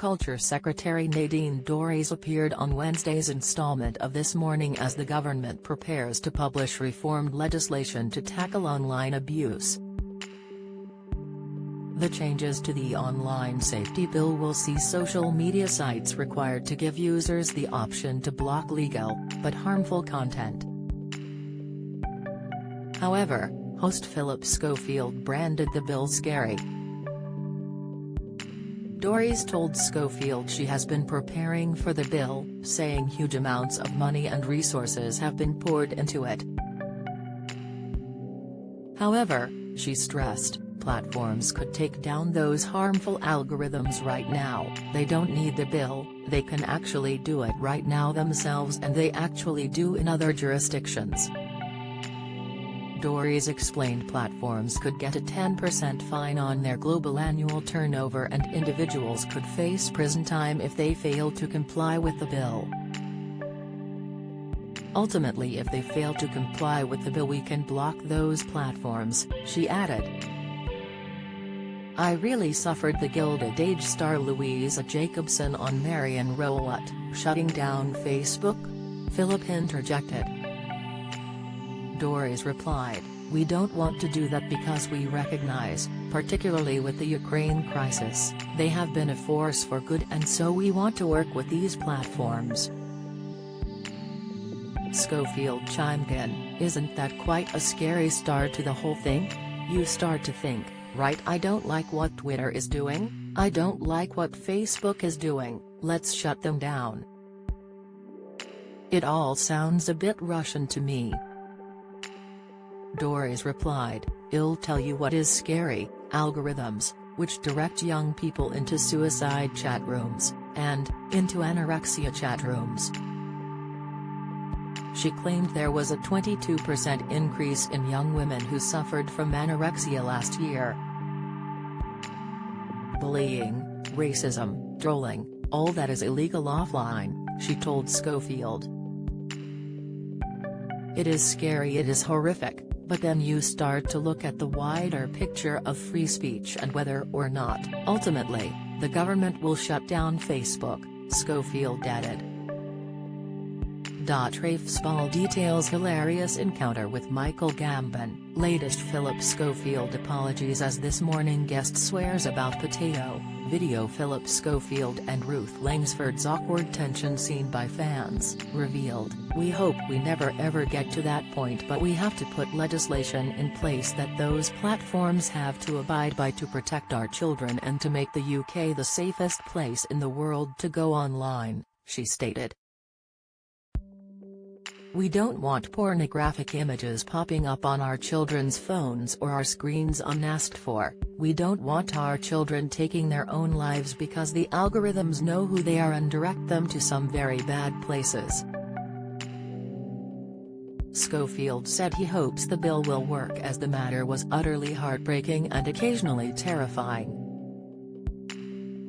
Agriculture Secretary Nadine Dorries appeared on Wednesday's installment of This Morning as the government prepares to publish reformed legislation to tackle online abuse. The changes to the online safety bill will see social media sites required to give users the option to block legal, but harmful content. However, host Phillip Schofield branded the bill scary. Dorries told Schofield she has been preparing for the bill, saying huge amounts of money and resources have been poured into it. However, she stressed, platforms could take down those harmful algorithms right now. They don't need the bill, they can actually do it right now themselves, and they actually do in other jurisdictions. Dorries explained platforms could get a 10% fine on their global annual turnover, and individuals could face prison time if they fail to comply with the bill. Ultimately, if they fail to comply with the bill, we can block those platforms, she added. I really suffered the Gilded Age star Louisa Jacobson on Marion Row. What, shutting down Facebook? Phillip interjected. Dorries replied, we don't want to do that because we recognize, particularly with the Ukraine crisis, they have been a force for good, and so we want to work with these platforms. Schofield chimed in, isn't that quite a scary start to the whole thing? You start to think, right, I don't like what Twitter is doing, I don't like what Facebook is doing, let's shut them down. It all sounds a bit Russian to me. Dorries replied, I'll tell you what is scary, algorithms, which direct young people into suicide chat rooms, and, into anorexia chat rooms. She claimed there was a 22% increase in young women who suffered from anorexia last year. Bullying, racism, trolling, all that is illegal offline, she told Schofield. It is scary, it is horrific. But then you start to look at the wider picture of free speech and whether or not, ultimately, the government will shut down Facebook, Schofield added. Rafe Spall details hilarious encounter with Michael Gambon, latest Phillip Schofield apologies as This Morning guest swears about potato, video Phillip Schofield and Ruth Langsford's awkward tension seen by fans, revealed, we hope we never ever get to that point, but we have to put legislation in place that those platforms have to abide by to protect our children and to make the UK the safest place in the world to go online, she stated. We don't want pornographic images popping up on our children's phones or our screens unasked for, we don't want our children taking their own lives because the algorithms know who they are and direct them to some very bad places. Schofield said he hopes the bill will work as the matter was utterly heartbreaking and occasionally terrifying.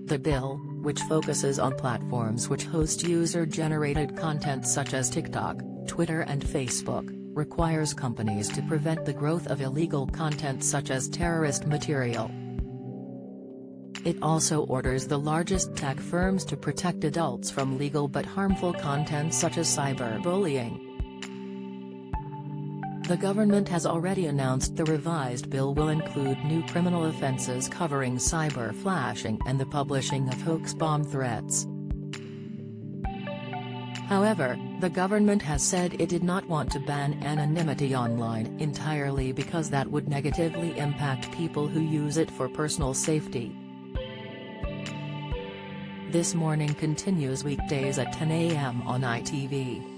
The bill, which focuses on platforms which host user-generated content such as TikTok, Twitter and Facebook, requires companies to prevent the growth of illegal content such as terrorist material. It also orders the largest tech firms to protect adults from legal but harmful content such as cyberbullying. The government has already announced the revised bill will include new criminal offences covering cyber flashing and the publishing of hoax bomb threats. However, the government has said it did not want to ban anonymity online entirely because that would negatively impact people who use it for personal safety. This Morning continues weekdays at 10 a.m. on ITV.